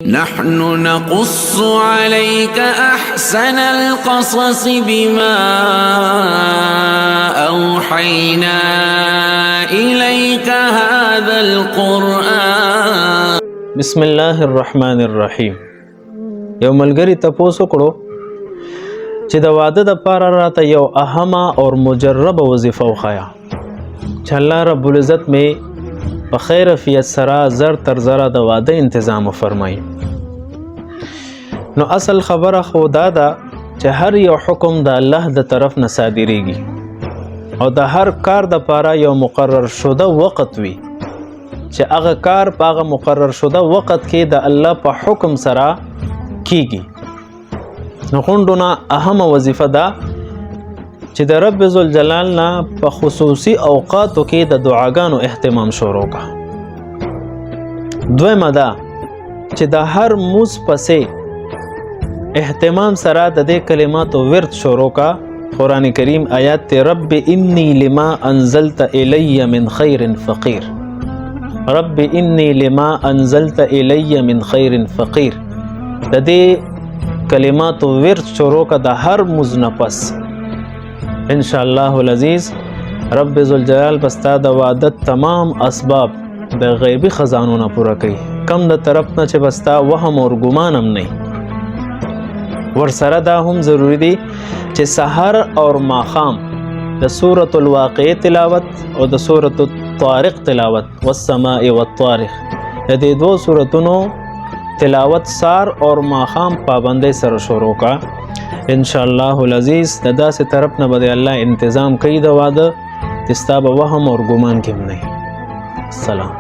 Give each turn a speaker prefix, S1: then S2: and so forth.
S1: نحن نقص عليك أحسن القصص بما أوحينا إليك هذا القرآن.
S2: بسم الله الرحمن الرحیم. یو ملګری تاسو کړو چې د واده د پاره راته یو اهمه او مجربه وظیفه وخایا چې الله رب العزت می په خیر فی السرا زر تر زرا د واده تنظیم فرمایي. نو اصل خبره خدا دا چې هر یو حکم د الله د طرف نه صادریږي او د هر کار د پاره یو مقرر شوه وخت وي چې هغه کار په هغه مقرر شوه وخت کې د الله په حکم سره کیږي. نو غوندونه اهمه وظیفه ده چې د رب ذوالجلال نه په خصوصي اوقاتو کې د دعاګانو اهتمام شروع کا. دویمه ده چې د هر موس پسې اهتمام سره د دې کلماتو ورد شروع کا. قرآن کریم آیات ته رب انی لما انزلت الی من خیر فقیر، رب انی لما انزلت الی من خیر فقیر. د دې کلماتو ورد شروع کا د هر موز نه پس ان شاء الله العزیز رب ذوالجلال بستا د وعدت تمام اسباب د غیبی خزانو نه پوره کوي. کم د طرف نه چې بستا وهم او ګمان هم نه ور سره دا هم ضروری دی چې سحر او ماخام د سورۃ الواقعه تلاوت او د سورۃ الطارق تلاوت والسماء والطارق د دې دوه سوراتونو تلاوت سار او ماخام پابندۍ سره شروع کا. ان شاء الله العزیز د داسې طرف نه به الله تنظیم کوي د واده تستا به وهم او ګمان کې نه. سلام.